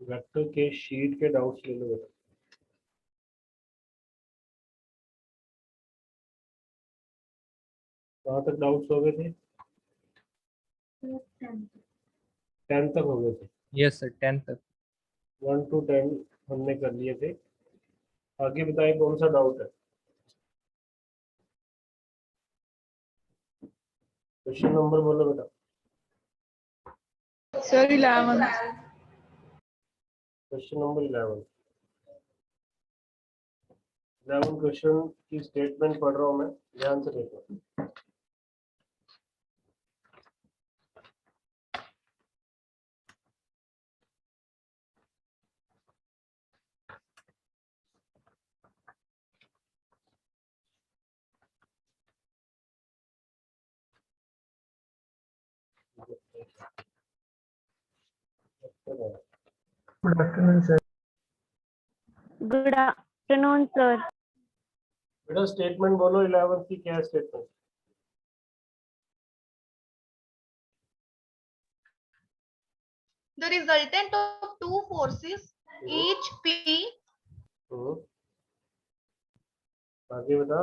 Vector के sheet के doubts ले लो बेटा। कहाँ तक डाउट्स हो गए थे? 10 तक हो गए थे। यस सर 10 तक। 1 to 10 हमने कर लिए थे। आगे बताएं कौन सा डाउट है। क्वेश्चन नंबर बोलो बेटा। सर 11। Question number 11। 11 क्वेश्चन की स्टेटमेंट पढ़ रहा हूँ मैं, ध्यान से देखो। Good afternoon sir. Good afternoon sir. बेटा स्टेटमेंट बोलो 11 की क्या statement? The resultant of two forces, each P आगे बता।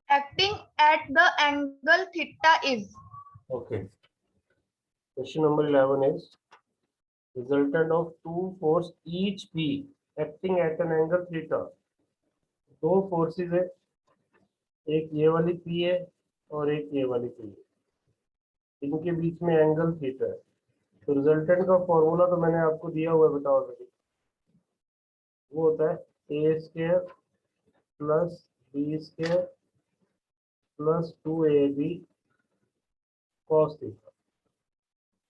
acting at the angle theta is. Okay. Question number 11 is resultant of two force each P acting at an angle theta. दो forces है, एक ये वाली P है और एक ये वाली P है, इनके बीच में एंगल थीटा है। तो रिजल्टेंट का फॉर्मूला तो मैंने आपको दिया हुआ है, बताओ ऑलरेडी। वो होता है A square plus B square plus 2ab cos theta.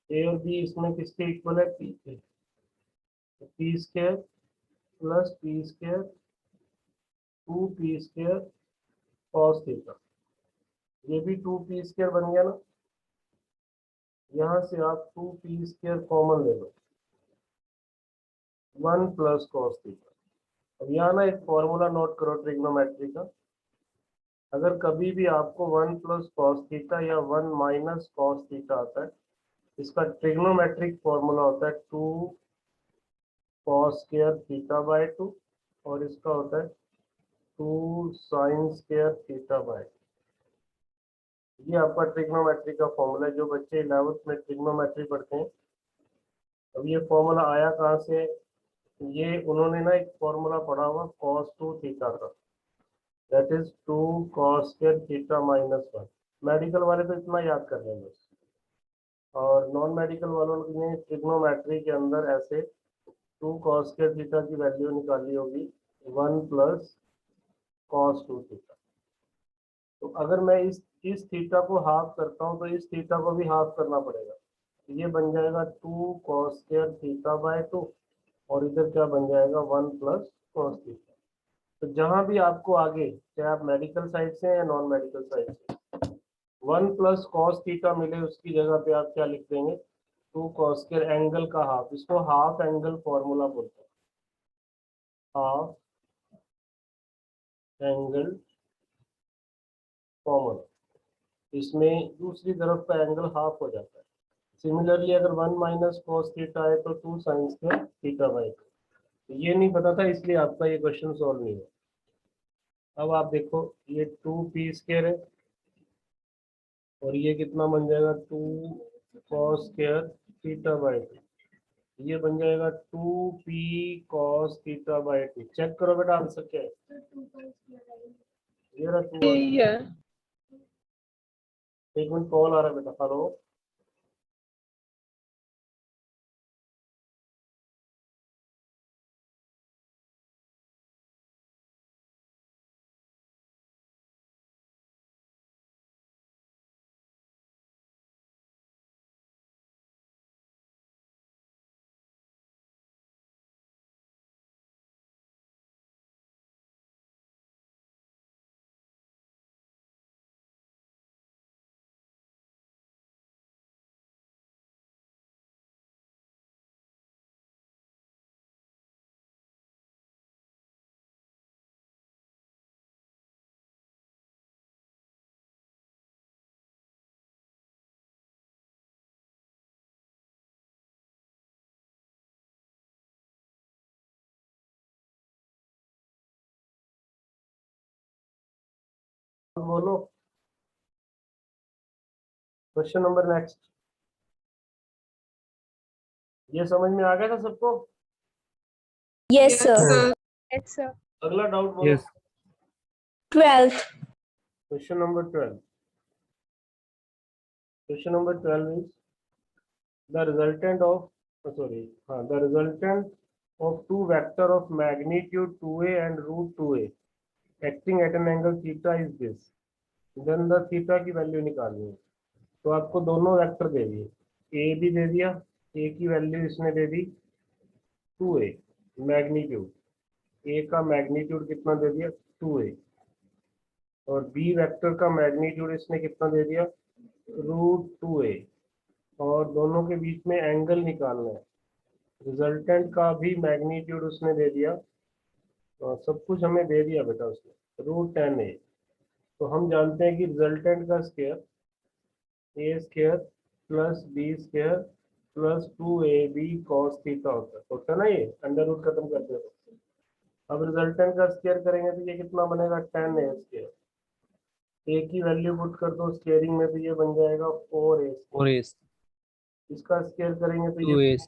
A और बी इसमें किसके इक्वल है? पी के। P square plus P square 2p square cos theta. ये भी 2p स्क्वायर बन गया ना। यहाँ से आप 2p स्क्वायर कॉमन ले लो, 1 प्लस कॉस थीटा। अब यहाँ ना एक फॉर्मूला नोट करो ट्रिग्नोमेट्री का। अगर कभी भी आपको 1 प्लस कॉस थीटा या 1 माइनस कॉस थीटा आता है, इसका ट्रिग्नोमेट्रिक फॉर्मूला होता है 2 कॉस स्क्वायर थीटा बाय 2 और इसका होता है 2 साइन स्क्वायर थीटा बाय 2। ये आपका ट्रिग्नोमेट्री का फॉर्मूला है। जो बच्चे 11th में ट्रिग्नोमेट्री पढ़ते हैं, अब ये फॉर्मूला आया कहाँ से? ये उन्होंने ना एक फॉर्मूला पढ़ा हुआ cos 2 थीटा का, that is 2 cos square theta minus 1। Medical वाले तो इतना याद कर लेंगे बस, और नॉन मेडिकल वालों ने ट्रिग्नोमेट्री के अंदर ऐसे 2 cos स्क्वायर थीटा की वैल्यू निकाली होगी 1 प्लस cos 2 थीटा। तो अगर मैं इस थीटा को हाफ करता हूँ तो इस थीटा को भी हाफ करना पड़ेगा। ये बन जाएगा 2 cos स्क्वायर थीटा बाय 2 और इधर क्या बन जाएगा 1 प्लस cos थीटा। तो जहां भी आपको आगे, चाहे आप मेडिकल साइड से या नॉन मेडिकल साइड से, 1 प्लस cos थीटा मिले, उसकी जगह पे आप क्या लिख देंगे? 2 cos स्क्वायर एंगल का हाफ। इसको हाफ एंगल फॉर्मूला बोलते हैं, हाफ एंगल कॉमन। इसमें दूसरी तरफ का एंगल हाफ हो जाता है। सिमिलरली अगर 1 माइनस कॉस थीटा है तो 2 साइन स्क्वायर थीटा बाय 2। ये नहीं पता था इसलिए आपका ये क्वेश्चन सॉल्व नहीं हुआ। अब आप देखो, ये 2p स्क्वायर है और ये कितना बन जाएगा? 2 कॉस स्क्वायर थीटा बाय 2। ये बन जाएगा 2p cos theta by 2। Check करो बेटा आंसर क्या है। ये रहा 2। एक मिनट, कॉल आ रहा है बेटा। हेलो। बोलो। Question number next. ये समझ में आ गया था सबको? Yes, sir. Yes, sir. अगला डाउट बोलो। Yes. 12th. Question number 12। Question number 12 is the resultant of the resultant of two vector of magnitude 2a and root 2a acting at an angle theta is this. Then the theta की value निकालनी है। तो आपको दोनों vector दे दिए, ए भी दे दिया, ए की वैल्यू इसने दे दी 2a मैग्नीट्यूड, ए का मैग्नीट्यूड कितना दे दिया 2a, और बी वेक्टर का मैग्नीट्यूड इसने कितना दे दिया रूट 2a, और दोनों के बीच में एंगल निकालना है। रिजल्टेंट का भी मैग्नीट्यूड उसने दे दिया, और सब कुछ हमें दे दिया बेटा उसने रूट 10a। तो हम जानते हैं कि रिजल्टेंट का square A square plus B square plus 2ab cos theta होता है ना, ये अंडर रूट खत्म करते हैं। अब रिजल्टेंट का स्क्वायर करेंगे तो ये कितना बनेगा 10a स्क्वायर, ए की वैल्यू पुट कर दो स्क्वायरिंग में तो ये बन जाएगा 4a। 4a, इसका स्क्वायर करेंगे तो ये 2a,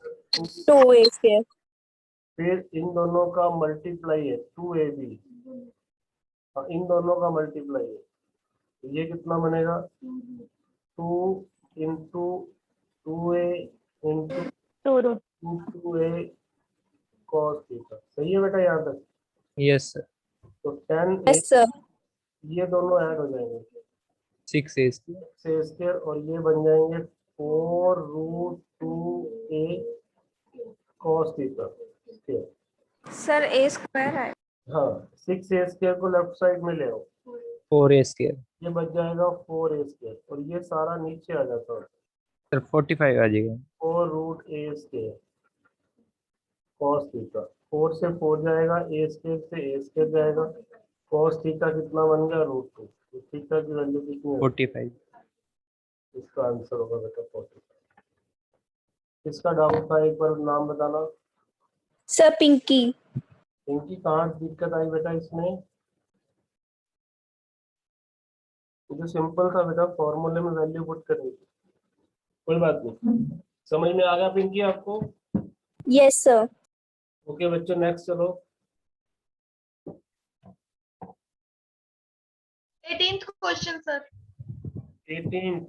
2a square. फिर इन दोनों का मल्टीप्लाई है 2ab, इन दोनों का मल्टीप्लाई है तो ये कितना बनेगा 2 into 2a into 2 root. 2a cos theta. सही है बेटा यहाँ तक? yes sir, तो 10a Yes, sir. ये दोनों ऐड हो जाएंगे 6a, से स्क्वायर, और ये बन जाएंगे 4 root 2a cos theta square. Sir A square है। हाँ 6a स्क्वायर को लेफ्ट साइड में ले आओ, 4a square, ये बच जाएगा 4a स्क्वायर, और ये सारा नीचे आ जाता है sir 45 आ जाएगा। 4 root a square cos theta. 4 से 4 जाएगा, a स्क्वायर से a स्क्वायर जाएगा, cos थीटा कितना बन गया रूट 2। तो थीटा की वैल्यू कितनी है? 45, इसका आंसर होगा बेटा 45। किसका डाउट था एक बार नाम बताना। Sir, Pinky. इनकी कहाँ दिक्कत आई बेटा इसमें? जो सिंपल था बेटा, फॉर्मूले में वैल्यू पुट करनी थी। कोई बात नहीं, समझ में आ गया पिंकी आपको? Yes, sir. ओके बच्चों नेक्स्ट चलो। 18th question sir. 18th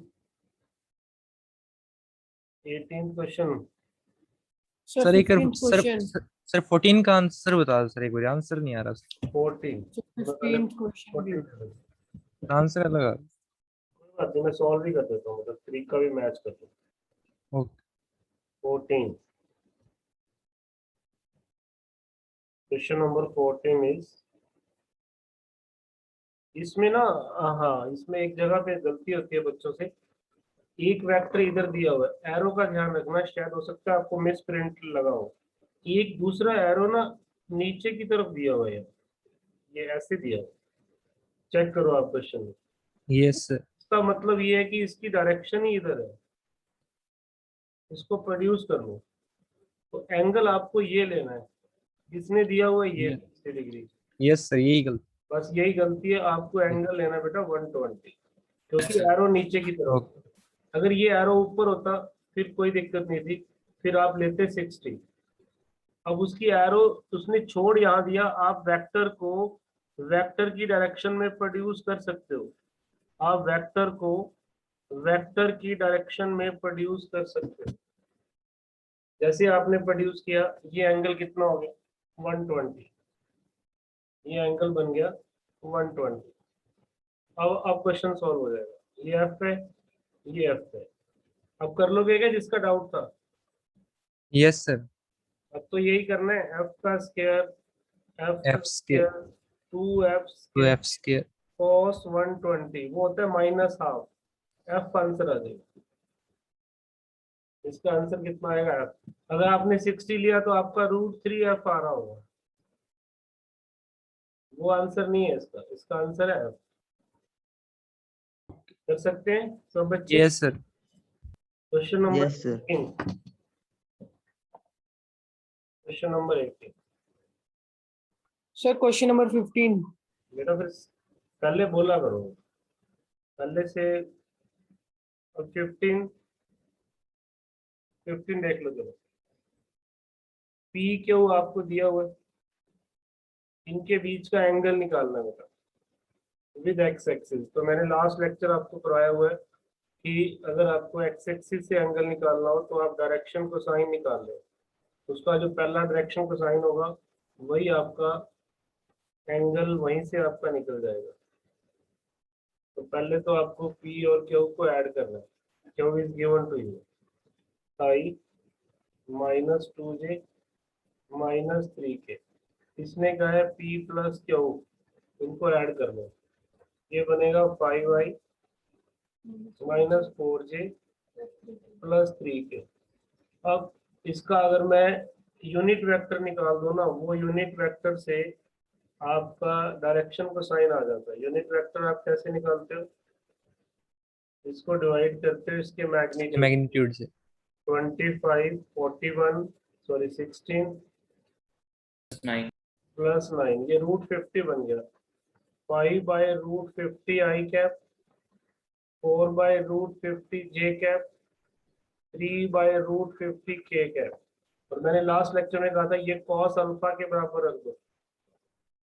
question. Sir एक सर 14 का आंसर बता दो सर, एक बार आंसर नहीं आ रहा। 14 आंसर अलग आ कोई बात नहीं, मैं सॉल्व ही कर देता हूँ, मतलब 3 का भी मैच कर दूँ। ओके 14 क्वेश्चन नंबर 14 इज, इसमें ना हाँ इसमें एक जगह पे गलती होती है बच्चों से। एक वेक्टर इधर दिया हुआ है, एरो का ध्यान रखना, शायद हो सकता है आपको मिस प्रिंट लगा हो। एक दूसरा एरो ना नीचे की तरफ दिया हुआ है, ये ऐसे दिया हुआ है। चेक करो आप क्वेश्चन में, यस सर, इसका मतलब ये है कि इसकी डायरेक्शन ही इधर है, इसको प्रोड्यूस कर लो। तो एंगल आपको ये लेना है, जिसने दिया हुआ है ये 60 डिग्री। यस सर यही गलती। बस यही गलती है, आपको एंगल लेना है बेटा 120, क्योंकि एरो नीचे की तरफ। ओके अगर ये एरो ऊपर होता फिर कोई दिक्कत नहीं थी, फिर आप लेते 60। अब उसकी एरो उसने छोड़ यहाँ दिया, आप वेक्टर को वेक्टर की डायरेक्शन में प्रोड्यूस कर सकते हो, आप वेक्टर को वेक्टर की डायरेक्शन में प्रोड्यूस कर सकते हो। जैसे आपने प्रोड्यूस किया, ये एंगल कितना हो गया 120, ये एंगल बन गया 120। अब क्वेश्चन सॉल्व हो जाएगा। ये एफ है, ये एफ है। अब कर लोगे क्या जिसका डाउट था? यस सर, अब तो यही करना है, एफ का स्क्वायर एफ का F square square 2f 2f square square cos 120, वो होता है -12। एफ आंसर आ जाएगा। इसका आंसर कितना आएगा एफ? अगर आपने 60 लिया तो आपका √3f आ रहा होगा, वो आंसर नहीं है इसका, इसका आंसर है एफ। कर सकते हैं सब बच्चे? Yes sir, question number Yes, sir. 18। Question number 18 sir question number 15। बेटा फिर पहले बोला करो, पहले से अब 15 देख लो चलो। पी क्यू आपको दिया हुआ है, इनके बीच का एंगल निकालना बेटा विद एक्स एक्सिस। तो मैंने लास्ट लेक्चर आपको करवाया हुआ है कि अगर आपको एक्स एक्सिस से एंगल निकालना हो तो आप डायरेक्शन को साइन निकाल लें, उसका जो पहला डायरेक्शन को साइन होगा वही आपका एंगल वहीं से आपका निकल जाएगा। तो पहले तो आपको पी और क्यू को ऐड करना है। Q is given to you I -2j -3k, इसने कहा है p प्लस क्यू, इनको ऐड करना है, ये बनेगा 5i -4j प्लस 3k। अब इसका अगर मैं यूनिट वेक्टर निकाल दूं ना, वो यूनिट वेक्टर से आपका डायरेक्शन को साइन आ जाता है। यूनिट वेक्टर आप कैसे निकालते हो, इसको डिवाइड करते हो इसके मैग्नीट्यूड मैग्नीट्यूड से 25 41 सॉरी 16 प्लस 9, ये √50 बन गया। 5/√50 आई कैप, 4/√50 जे कैप, 3/√50 के कैप। और मैंने लास्ट लेक्चर में कहा था ये कॉस अल्फा के बराबर रख दो।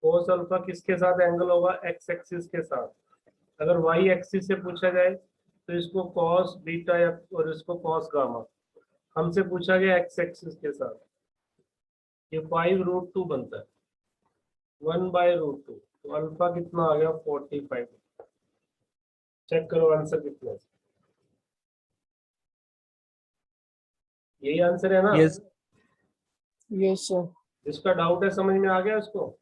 कॉस अल्फा किसके साथ एंगल होगा, एक्स एक्सिस के साथ। अगर वाई एक्सिस से पूछा जाए तो इसको कॉस बीटा या और इसको कॉस गामा। हमसे पूछा गया एक्स एक्सिस के साथ, ये 5√2 बनता है 1/√2। तो अल्फा कितना आ गया 45। चेक करो आंसर कितना है। यही आंसर है ना? Yes yes sir. जिसका डाउट है समझ में आ गया उसको?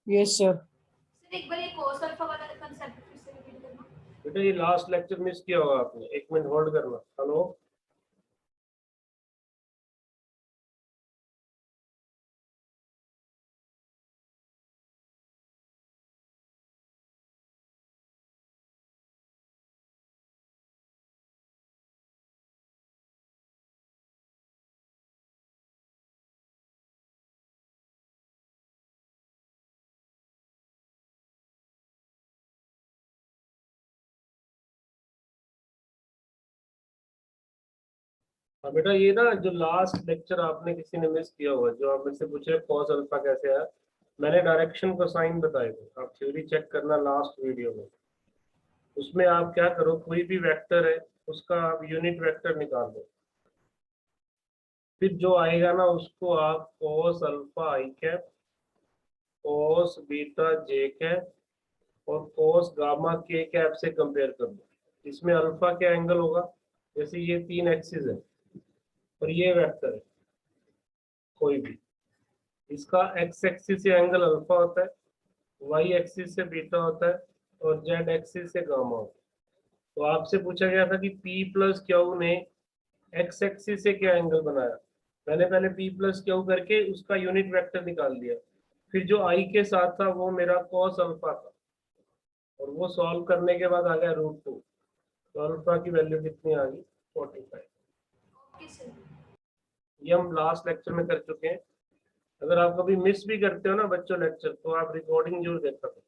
Yes sir. सर एक बार ये cos अल्फा वाला कंसेप्ट फिर से रिपीट करना। बेटा ये लास्ट लेक्चर मिस किया होगा आपने, 1 मिनट होल्ड करना। हेलो हाँ बेटा, ये ना जो लास्ट लेक्चर आपने किसी ने मिस किया हुआ, जो आप मुझसे पूछे कॉस अल्फा कैसे है, मैंने डायरेक्शन को साइन बताए थे। आप थ्योरी चेक करना लास्ट वीडियो में। उसमें आप क्या करो, कोई भी वेक्टर है उसका आप यूनिट वेक्टर निकाल दो, फिर जो आएगा ना उसको आप कॉस अल्फा आई कैप, कॉस बीटा जे कैप और कॉस गामा के कैप से कंपेयर कर दो। इसमें अल्फा क्या एंगल होगा, जैसे ये 3 एक्सिस है और ये वेक्टर है कोई भी, इसका एक्स एक्सिस से एंगल अल्फा होता है, वाई एक्सिस से बीटा होता है और जेड एक्सिस से गामा होता है। तो आपसे पूछा गया था कि P प्लस क्यू ने एक्स एक्सिस से क्या एंगल बनाया। मैंने पहले P प्लस क्यू करके उसका यूनिट वेक्टर निकाल दिया, फिर जो आई के साथ था वो मेरा कॉस अल्फा था, और वो सॉल्व करने के बाद आ गया √2। तो अल्फा की वैल्यू कितनी आ गई 45। Okay sir. ये हम लास्ट लेक्चर में कर चुके हैं। अगर आप कभी मिस भी करते हो ना बच्चों लेक्चर, तो आप रिकॉर्डिंग जरूर देखा करो,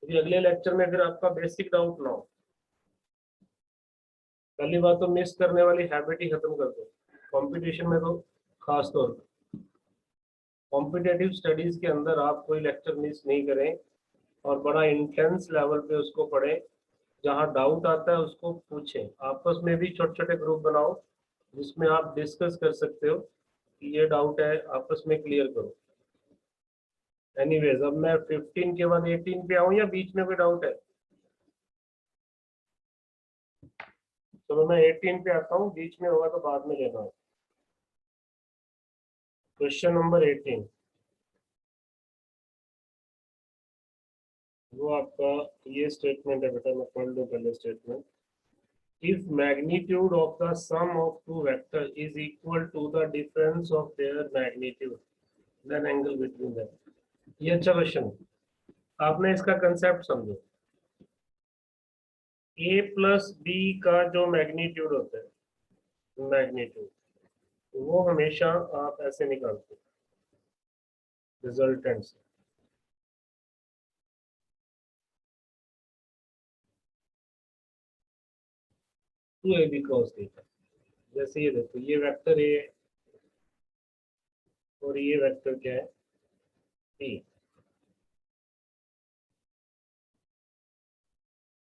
क्योंकि अगले लेक्चर में फिर आपका बेसिक डाउट ना हो। पहली बात तो मिस करने वाली हैबिट ही खत्म कर दो, कंपटीशन में तो खास तौर पर। कॉम्पिटेटिव स्टडीज के अंदर आप कोई लेक्चर मिस नहीं करें और बड़ा इंटेंस लेवल पे उसको पढ़ें। जहाँ डाउट आता है उसको पूछें, आपस में भी छोटे छोटे ग्रुप बनाओ जिसमें आप डिस्कस कर सकते हो कि ये डाउट है, आपस में क्लियर करो। एनीवेज, अब मैं 15 के बाद 18 पे आऊँ या बीच में कोई डाउट है? चलो मैं 18 पे आता हूँ, बीच में होगा तो बाद में लेना है। क्वेश्चन नंबर 18, वो आपका ये स्टेटमेंट है बेटा, मैं पढ़ लूँ पहले statement. If magnitude of the sum of two vectors is equal to the difference of their magnitude, then angle between them। ये अच्छा क्वेश्चन, आपने इसका कंसेप्ट समझो। a प्लस बी का जो मैग्नीट्यूड होता है, मैग्नीट्यूड, वो हमेशा आप ऐसे निकालते हो रिजल्टेंट से। 2ab cos theta. जैसे ये देखो, ये वेक्टर ए है और ये वेक्टर क्या है, बी।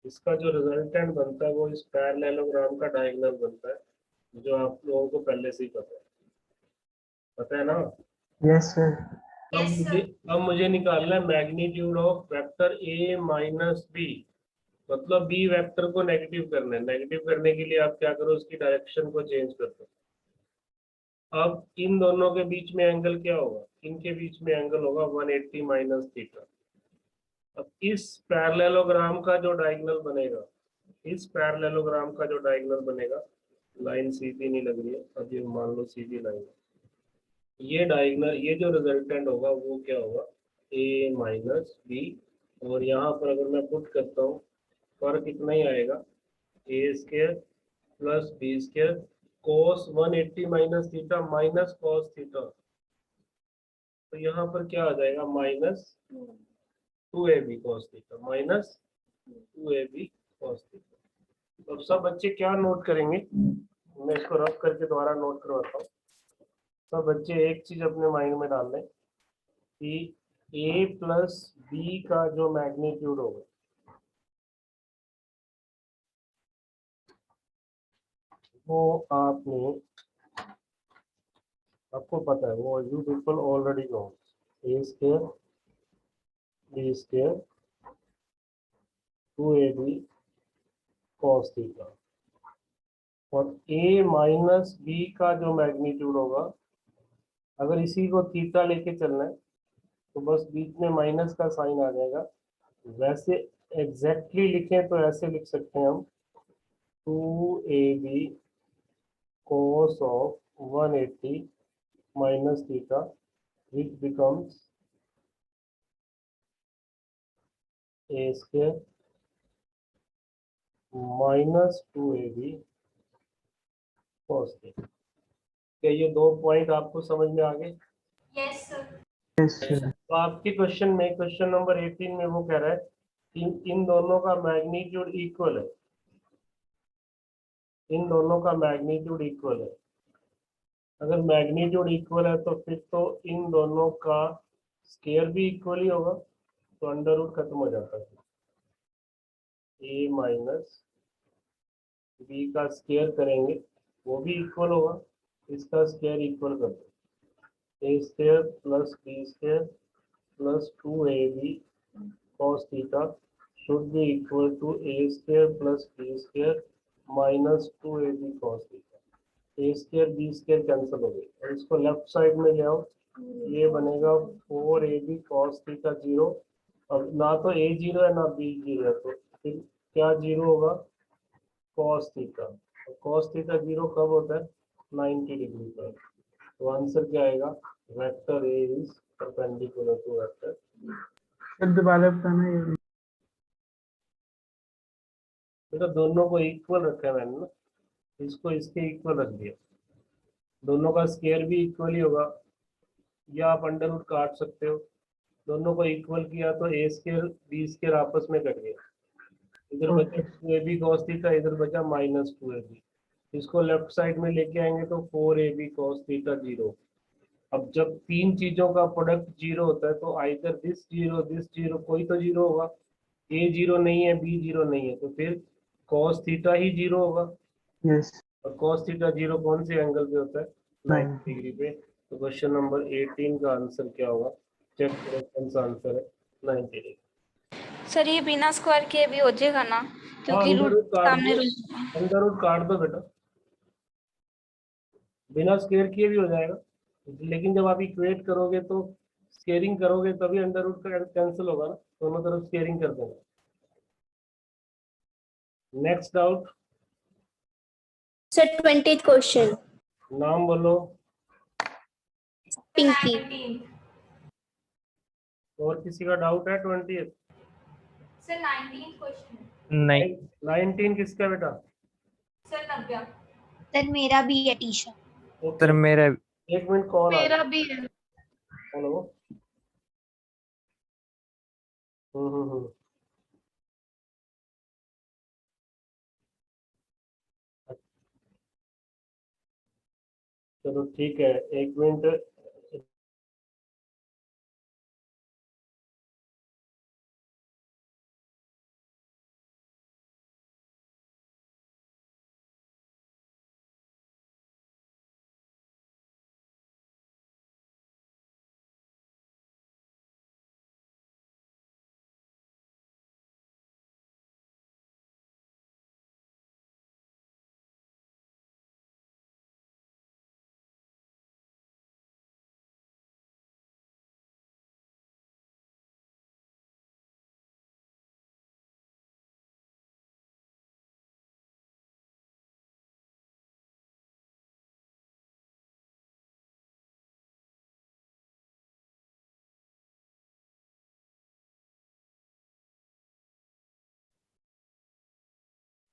इसका जो रिजल्टेंट बनता है वो इस पैरेललोग्राम का डायगोनल बनता है, जो आप लोगों को पहले से ही पता है ना। Yes, sir. अब मुझे निकालना है magnitude of vector A minus B. मतलब बी वेक्टर को नेगेटिव करना है। नेगेटिव करने के लिए आप क्या करो, उसकी डायरेक्शन को चेंज कर दो। अब इन दोनों के बीच में एंगल क्या होगा, इनके बीच में एंगल होगा 180 माइनस थीटा। अब इस पैरेललोग्राम का जो डायगोनल बनेगा, इस पैरेललोग्राम का जो डायगोनल बनेगा, लाइन सीधी नहीं लग रही है, अब ये मान लो सीधी लाइन है, ये डायगोनल, ये जो रिजल्टेंट होगा वो क्या होगा, ए माइनस बी। और यहाँ पर अगर मैं पुट करता हूँ, फर्क इतना ही आएगा, A square plus B square cos 180 minus theta minus cos theta. तो यहाँ पर क्या आ जाएगा, minus 2ab cos theta minus 2ab cos theta. अब सब बच्चे क्या नोट करेंगे, मैं इसको रफ करके दोबारा नोट करवाता हूँ। सब बच्चे एक चीज अपने माइंड में डाल लें कि a प्लस बी का जो मैग्नीट्यूड होगा, वो आपको पता है, वो you people already know, A square B square 2ab cos theta. और a माइनस बी का जो मैग्नीट्यूड होगा, अगर इसी को थीटा लेके चलना है तो बस बीच में माइनस का साइन आ जाएगा। वैसे एग्जैक्टली लिखें तो ऐसे लिख सकते हैं हम, 2ab cos of 180 minus theta, which becomes a square minus 2ab cos theta। क्या ये दो पॉइंट आपको समझ में आ गए? Yes, sir. Yes, sir. तो आपके क्वेश्चन में, क्वेश्चन नंबर 18 में वो कह रहा है कि इन दोनों का मैग्नीट्यूड इक्वल है, इन दोनों का मैग्नीट्यूड इक्वल है। अगर मैग्नीट्यूड इक्वल है तो फिर तो इन दोनों का स्केयर भी इक्वल ही होगा, तो अंडर रूट खत्म हो जाता है। ए माइनस बी का स्केयर करेंगे वो भी इक्वल होगा, इसका स्केयर इक्वल कर दो, A square plus B square plus 2ab cos theta should be equal to a square plus b square minus 2ab cos theta. A square B square cancel हो गई और इसको लेफ्ट साइड में ले आओ, ये बनेगा 4ab cos थीटा 0। अब ना तो a 0 है ना b 0 है, तो फिर क्या 0 होगा, cos थीटा। cos थीटा 0 कब होता है, 90 डिग्री पर। तो आंसर क्या आएगा, vector A is perpendicular to vector. Sir, दोबारा बताना ये। बेटा दोनों को इक्वल रखा है मैंने ना, इसको इसके इक्वल रख दिया, दोनों का स्केयर भी इक्वल ही होगा, या आप अंडर रूट काट सकते हो। दोनों को इक्वल किया तो ए स्केयर बी स्केयर आपस में कट गया, इधर बचा 2ab cos थीटा, इधर बचा माइनस 2ab। इसको लेफ्ट साइड में लेके आएंगे तो 4ab cos थीटा 0। अब जब तीन चीजों का प्रोडक्ट 0 होता है तो आइदर दिस 0 कोई तो 0 होगा, a 0 नहीं है b 0 नहीं है, तो फिर cos थीटा ही 0 होगा। Yes. और cos थीटा 0 कौन से एंगल पे होता है, 90 90 डिग्री पे। तो क्वेश्चन नंबर 18 का आंसर क्या होगा, चेक करो कौन सा आंसर है, 90 डिग्री। सर ये बिना स्क्वायर के भी हो जाएगा ना, क्योंकि अंडर रूट रूट काट सामने दो, रूट। अंडर रूट काट दो बेटा, बिना स्क्वायर किए भी हो जाएगा। लेकिन जब आप इक्वेट करोगे तो स्केयरिंग करोगे तभी अंडर रूट कैंसिल होगा ना, दोनों तरफ स्केयरिंग कर देंगे। Next doubt, sir 20th question. नाम बोलो। पिंकी। 19. और किसी का डाउट है 20? Sir, 19th question. नहीं 19 किसका बेटा? Sir, Navya. सर मेरा भी है टीशा। सर मेरा एक मिनट कॉल आ मेरा भी है। हेलो। हम्म। चलो ठीक है, 1 मिनट।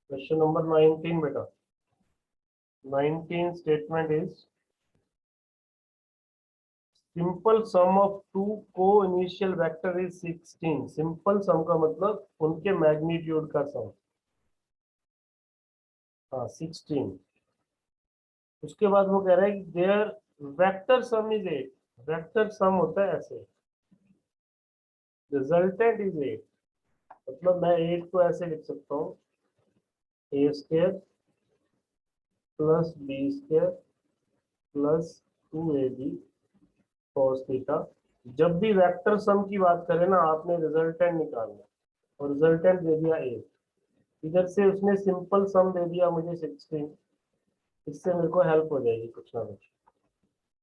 क्वेश्चन नंबर 19 बेटा। 19 statement is simple sum of two को initial vector is 16। Simple sum का मतलब उनके मैग्नीट्यूड का सम। हाँ 16। उसके बाद वो कह रहा है कि their vector sum is 8। Vector sum होता है ऐसे, रिजल्टेंट इज 8। मतलब मैं 8 को ऐसे लिख सकता हूँ, A square plus B square plus 2ab cos theta. जब भी वेक्टर सम की बात करें ना, आपने रिजल्टेंट निकालना, और रिजल्टेंट दे दिया 8। इधर से उसने सिंपल सम दे दिया मुझे 16। इससे मेरे को हेल्प हो जाएगी कुछ ना कुछ।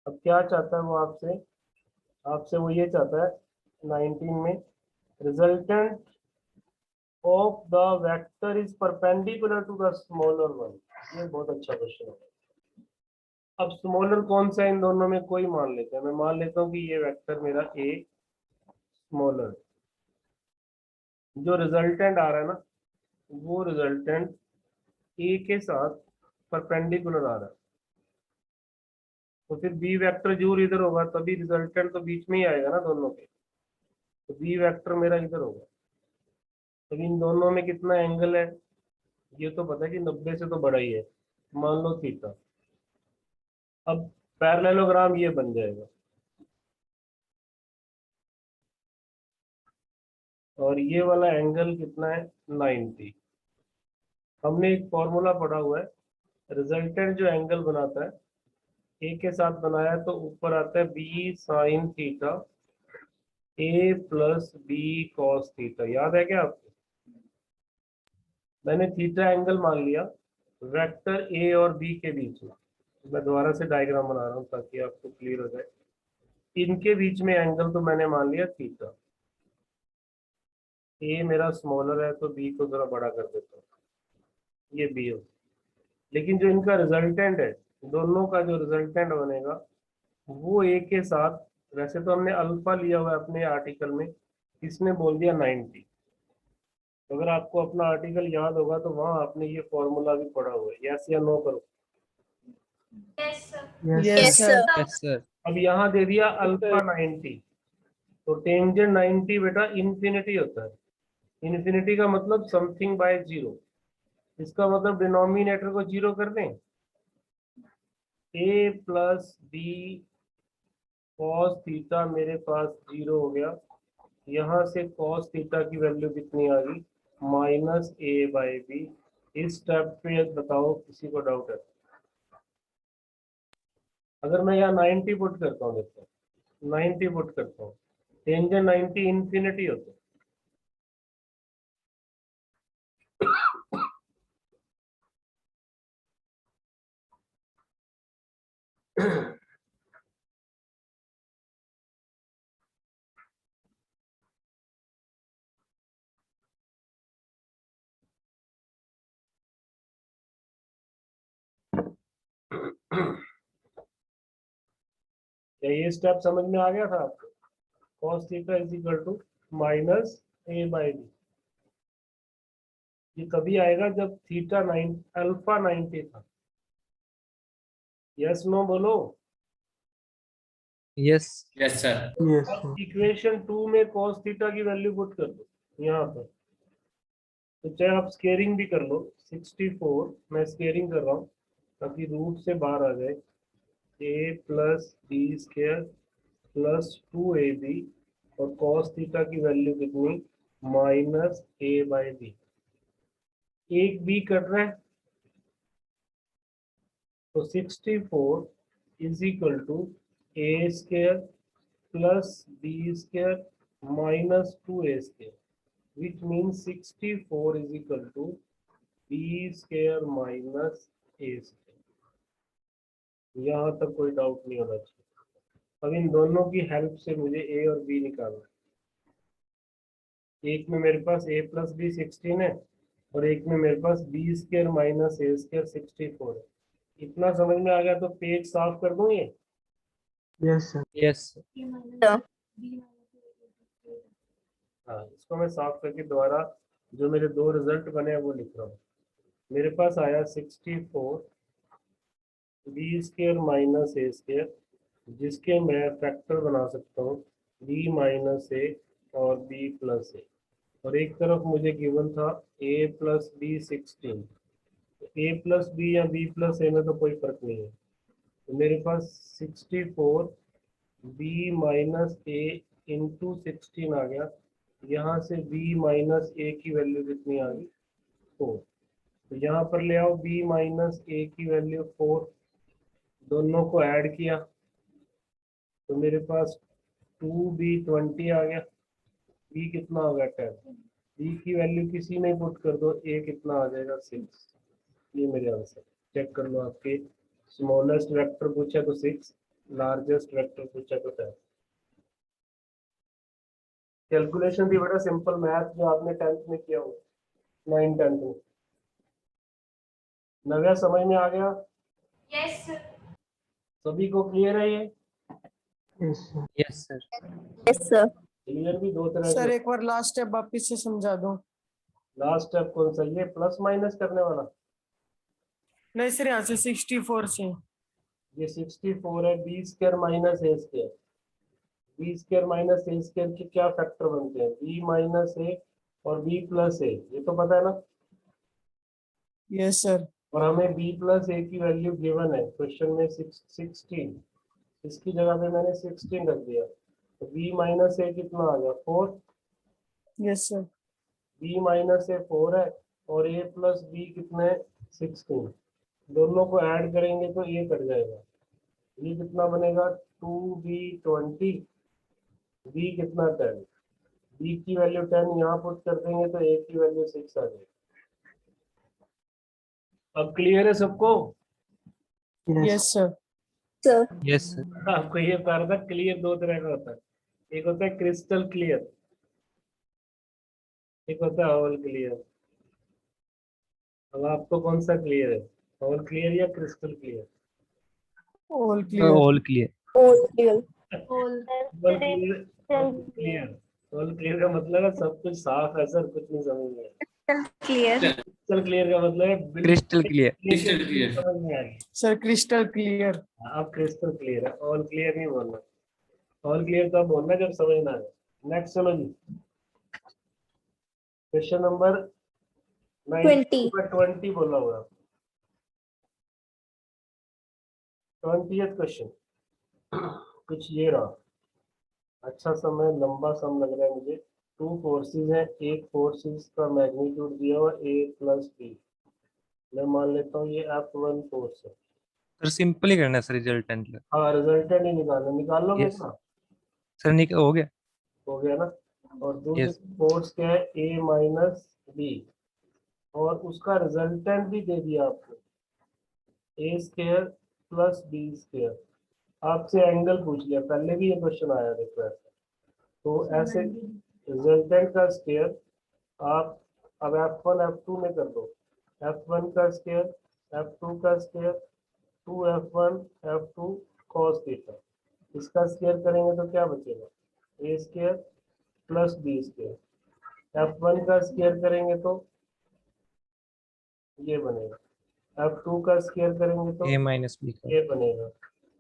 अब क्या चाहता है वो आपसे? आपसे वो ये चाहता है 19 में, resultant of the vector is perpendicular to the smaller one. ये बहुत अच्छा क्वेश्चन है। अब स्मॉलर कौन सा है इन दोनों में? कोई मान लेते हैं। मैं मान लेता हूँ कि ये वेक्टर मेरा ए स्मॉलर, जो रिजल्टेंट आ रहा है ना, वो रिजल्टेंट ए के साथ परपेंडिकुलर आ रहा है। तो फिर बी वेक्टर जरूर इधर होगा, तभी रिजल्टेंट तो बीच में ही आएगा ना दोनों के। तो बी वेक्टर मेरा इधर होगा। तो इन दोनों में कितना एंगल है? ये तो पता है कि 90 से तो बड़ा ही है, मान लो थीटा। अब पैरेललोग्राम ये बन जाएगा, और ये वाला एंगल कितना है? 90। हमने एक फॉर्मूला पढ़ा हुआ है, रिजल्टेंट जो एंगल बनाता है ए के साथ बनाया है, तो ऊपर आता है बी साइन थीटा ए प्लस बी कॉस थीटा। याद है क्या आपको? मैंने थीटा एंगल मान लिया वेक्टर ए और बी के बीच में। मैं दोबारा से डायग्राम बना रहा हूँ ताकि आपको क्लियर हो जाए। इनके बीच में एंगल तो मैंने मान लिया थीटा। ए मेरा स्मॉलर है तो बी को जरा बड़ा कर देता हूँ, ये बी हो। लेकिन जो इनका रिजल्टेंट है, दोनों का जो रिजल्टेंट बनेगा वो ए के साथ, वैसे तो हमने अल्फा लिया हुआ है अपने आर्टिकल में, इसने बोल दिया 90। अगर आपको अपना आर्टिकल याद होगा तो वहां आपने ये फॉर्मूला भी पढ़ा हुआ है। यस या नो करो। Yes, Yes, sir. sir. Yes sir. अब यहाँ दे दिया अल्फा 90, तो टेंजेंट 90 बेटा इन्फिनिटी होता है। इन्फिनिटी का मतलब समथिंग बाय जीरो। इसका मतलब डिनोमिनेटर को जीरो कर दें। ए प्लस बी कॉस थीटा मेरे पास जीरो हो गया। यहाँ से कॉस थीटा की वैल्यू कितनी आ गई? Minus A by B. इस स्टेप पे बताओ किसी को डाउट है? अगर मैं यहाँ 90 पुट करता हूँ, देखो 90 पुट करता हूँ, टेंजेंट 90 इन्फिनिटी होता है। क्या ये स्टेप समझ में आ गया था आपको? cos theta is equal to minus A by B. ये कभी आएगा जब थीटा 9 अल्फा 90 था। यस नो बोलो। यस। Yes sir. Yes, अब sir. इक्वेशन 2 में cos थीटा की वैल्यू पुट कर दो यहाँ पर। तो चाहे आप स्केयरिंग भी कर लो, 64 मैं स्केयरिंग कर रहा हूँ ताकि रूट से बाहर आ जाए। A plus B square plus 2ab और cos थीटा की वैल्यू कितनी माइनस ए बाई बी। एक बी कट रहा है तो 64 is equal to a square plus B square minus 2a square which means 64 is equal to b square minus a square। यहाँ तक कोई डाउट नहीं होना चाहिए। अब इन दोनों की हेल्प से मुझे a और b निकालना है। एक में मेरे पास a प्लस बी 16 है और एक में मेरे पास b square minus a square 64 है। इतना समझ में आ गया तो पेज साफ कर दूं ये? यस हाँ, इसको मैं साफ करके दोबारा जो मेरे दो रिजल्ट बने हैं वो लिख रहा हूँ। मेरे पास आया 64 B square minus A square, जिसके मैं फैक्टर बना सकता हूँ बी माइनस ए और बी प्लस ए, और एक तरफ मुझे गिवन था ए प्लस बी 16। ए प्लस बी या बी प्लस ए में तो कोई फर्क नहीं है, तो मेरे पास 64 बी माइनस ए इंटू 16 आ गया। यहाँ से b माइनस ए की वैल्यू कितनी आ गई 4, तो यहाँ पर ले आओ b माइनस ए की वैल्यू 4, दोनों को ऐड किया तो मेरे पास 2b 20 आ गया, b कितना होगा 10, b की वैल्यू किसी में पुट कर दो, a कितना आ जाएगा 6। ये मेरे आंसर। चेक कर लो, आपके स्मॉलेस्ट वेक्टर पूछा तो 6, लार्जेस्ट वेक्टर पूछा तो 10। कैलकुलेशन भी बड़ा सिंपल मैथ जो आपने 10th में किया हो, 9 10th में। नव्या समझ में आ गया? Yes, sir. सभी को क्लियर है ये? Yes sir. क्लियर भी दो तरह सर के। एक बार लास्ट स्टेप वापिस से समझा दो। लास्ट स्टेप कौन सा, ये प्लस माइनस करने वाला? नहीं सर, यहाँ से 64 से। ये 64 है B square minus A square. B square minus A square के क्या फैक्टर बनते हैं, बी माइनस ए और बी प्लस ए, ये तो पता है ना? Yes sir. और हमें b प्लस ए की वैल्यू गिवन है क्वेश्चन में 16, इसकी जगह पे मैंने 16 रख दिया, तो b माइनस ए कितना आ गया 4। Yes sir. b माइनस ए 4 है और a प्लस बी कितने 16, दोनों को ऐड करेंगे तो ये कट जाएगा, ये कितना बनेगा 2b 20, b कितना 10, b की वैल्यू 10 यहाँ पुट कर देंगे तो a की वैल्यू 6 आ जाएगी। अब क्लियर है सबको? Yes sir. Yes sir. आपको ये बता रहा था क्लियर दो तरह का होता है, एक होता है क्रिस्टल क्लियर, एक होता है ऑल क्लियर। अब आपको कौन सा क्लियर है, ऑल क्लियर या crystal clear? All clear. All clear. All. All clear, clear, all clear का मतलब है सब कुछ साफ है सर, कुछ नहीं समझ में आया। क्लियर। क्रिस्टल क्लियर का मतलब है क्रिस्टल क्लियर। क्रिस्टल क्लियर समझ में आ गई। Sir crystal clear. अब क्रिस्टल क्लियर है, ऑल क्लियर नहीं बोलना। ऑल क्लियर तब बोलना जब समझ ना आए। नेक्स्ट चलो जी, क्वेश्चन नंबर 20 बोला हुआ, 20th क्वेश्चन कुछ ये रहा। अच्छा समय लंबा सम लग रहा है मुझे। टू फोर्सेस हैं, एक फोर्सेस का मैग्नीट्यूड दिया हुआ a प्लस बी, मैं मान लेता हूँ ये F1 फोर्स है। सर सिंपल ही करना है सर, रिजल्टेंट। हाँ रिजल्टेंट ही निकालना, निकाल लो Yes. कितना सर निक हो गया। हो गया ना। और दूसरी Yes. फोर्स क्या है a माइनस बी, और उसका रिजल्टेंट भी दे दिया आपको a square plus B square. आपसे एंगल पूछ लिया, पहले भी ये क्वेश्चन आया देखो ऐसा, तो ऐसे रिजल्टेंट का स्क्वायर आप अब F1 F2 में कर दो, F1 का स्क्वायर F2 का square 2F1 F2 cos theta, इसका स्क्वायर करेंगे तो क्या बचेगा a square plus B square. F1 का स्क्वायर करेंगे तो ये बनेगा, F2 का स्क्वायर करेंगे तो a माइनस बी का। ये बनेगा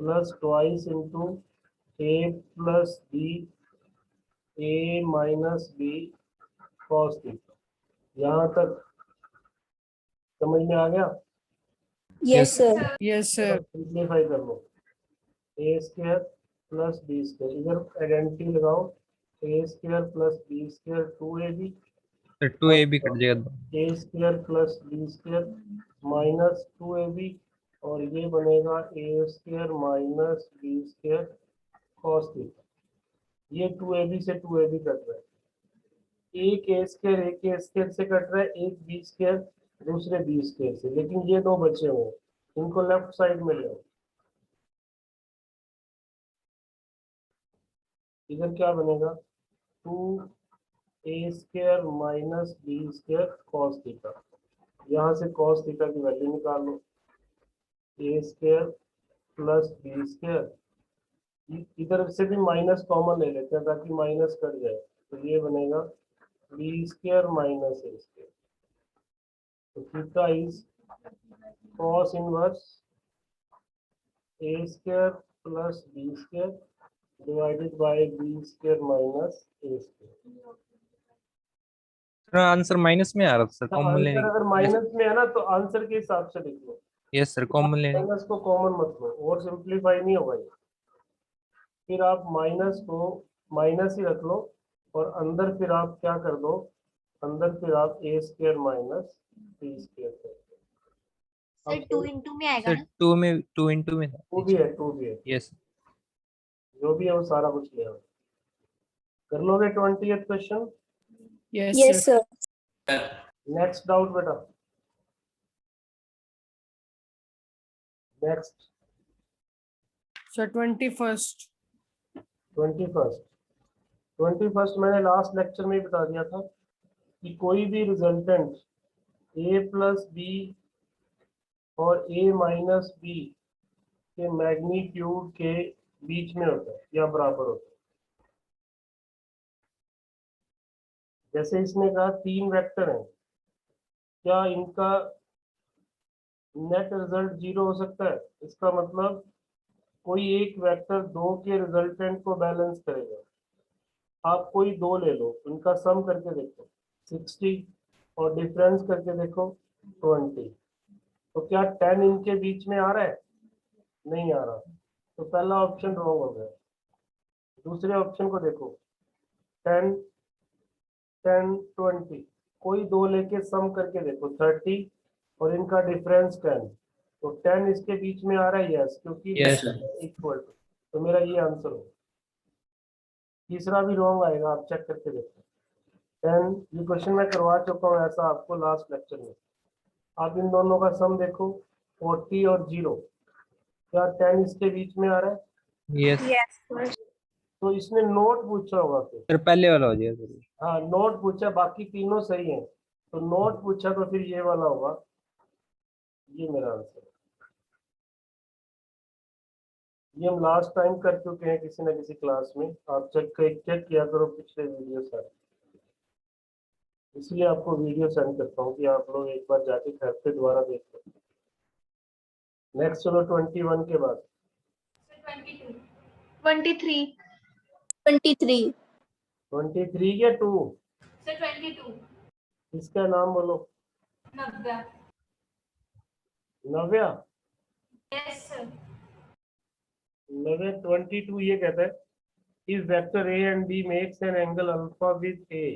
plus twice into a plus b a minus b cos theta. यहाँ तक समझ में आ गया? Yes sir. Yes sir. Simplify कर लो, ए स्क्वायर प्लस बी स्क्वायर, इधर आइडेंटिटी लगाओ, a square plus B square 2ab, sir 2ab cut जाएगा। A square plus B square minus 2ab, और ये बनेगा a square minus B square cos theta. ये 2ab से 2ab कट रहा है, एक ए स्क्वायर से कट रहा है, एक बी स्क्वायर दूसरे बी स्क्वायर से, लेकिन ये दो बचे हुए हैं, इनको लेफ्ट साइड में ले आओ। इधर क्या बनेगा, 2a square minus B square cos theta, यहाँ से कॉस थीटा की वैल्यू निकाल लो, ए स्क्वायर प्लस बी स्क्वायर, इधर से भी माइनस कॉमन ले लेते हैं ताकि माइनस कट जाए, तो ये बनेगा B square minus A square, तो theta is cos inverse A square plus B square divided by B square minus A square. Sir answer minus में आ रहा था सर, कॉमन लेने आंसर अगर माइनस में है ना तो आंसर के हिसाब से लिख लो, यस सर, कॉमन लेने। माइनस को कॉमन मत लो और सिंप्लीफाई नहीं होगा ये, फिर आप माइनस को माइनस ही रख लो और अंदर फिर आप क्या कर दो, अंदर फिर आप ए स्क्वायर माइनस बी स्क्वायर कर दो। सर 2 इंटू में आएगा सर ना? 2 में 2 इंटू में था। 2 भी है, 2 भी है, यस जो भी है वो सारा कुछ ले आओ। कर लोगे 20th question? Yes, sir. Next doubt बेटा, नेक्स्ट Sir 21st. 21st मैंने लास्ट लेक्चर में ही बता दिया था कि कोई भी रिजल्टेंट a प्लस बी और a माइनस बी के मैग्नीट्यूड के बीच में होता है या बराबर होता है। जैसे इसने कहा 3 वेक्टर हैं, क्या इनका नेट रिजल्ट 0 हो सकता है? इसका मतलब कोई एक वेक्टर 2 के रिजल्टेंट को बैलेंस करेगा। आप कोई 2 ले लो, उनका सम करके देखो 60 और डिफरेंस करके देखो 20, तो क्या 10 इनके बीच में आ रहा है? नहीं आ रहा, तो पहला ऑप्शन रॉन्ग हो गया। दूसरे ऑप्शन को देखो, 10 10 20, कोई 2 लेके सम करके देखो 30 और इनका डिफरेंस 10, तो 10 इसके बीच में आ रहा है, यस, क्योंकि Yes, इक्वल, तो मेरा ये आंसर होगा। तीसरा भी रॉन्ग आएगा, आप चेक करके देखो 10, ये क्वेश्चन मैं करवा चुका हूँ ऐसा आपको लास्ट लेक्चर में। आप इन दोनों का सम देखो 40 और 0, क्या 10 इसके बीच में आ रहा है? Yes yes sir. तो इसने नोट पूछा होगा फिर, सर, पहले वाला हो जाएगा सर। हाँ नोट पूछा, बाकी तीनों सही हैं, तो नोट पूछा तो फिर ये वाला होगा, ये मेरा आंसर है। ये हम लास्ट टाइम कर चुके हैं किसी ना किसी क्लास में, आप चेक किया करो पिछले वीडियो सारे, इसलिए आपको वीडियो सेंड करता हूँ कि आप लोग एक बार जाके घर पे दोबारा देख लो। नेक्स्ट चलो 21 के बाद, Sir 22. 23. 23. 23 या 2, Sir 22. इसका नाम बोलो। Navya. नव्या, Yes sir. नव्या 22 ये कहता है if vector a and b makes an angle alpha with a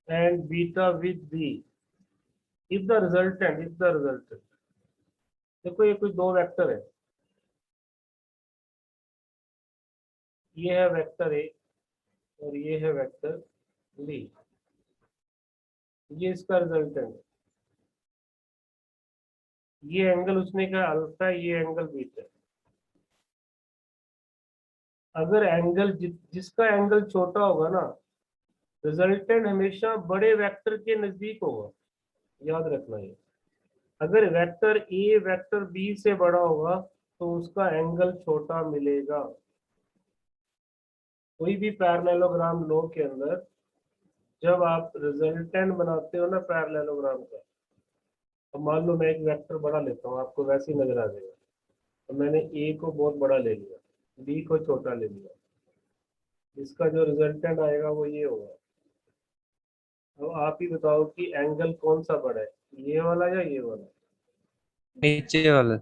and beta with b, if the resultant, देखो ये कोई 2 वेक्टर है, ये है वेक्टर ए और ये है वेक्टर बी, ये इसका रिजल्टेंट, ये एंगल उसने कहा अल्फा, ये एंगल बीटा। अगर एंगल जिसका एंगल छोटा होगा ना, रिजल्टेंट हमेशा बड़े वेक्टर के नजदीक होगा, याद रखना ये। अगर वेक्टर ए वेक्टर बी से बड़ा होगा तो उसका एंगल छोटा मिलेगा। कोई भी पैरेललोग्राम लो के अंदर जब आप रिजल्टेंट बनाते हो ना पैरेललोग्राम का, तो मान लो मैं एक वेक्टर बड़ा लेता हूँ, आपको वैसे ही नजर आ जाएगा, तो मैंने ए को बहुत बड़ा ले लिया, बी को छोटा ले लिया, इसका जो रिजल्टेंट आएगा वो ये होगा। अब आप ही बताओ कि एंगल कौन सा बड़ा है, ये वाला या ये वाला? नीचे वाला।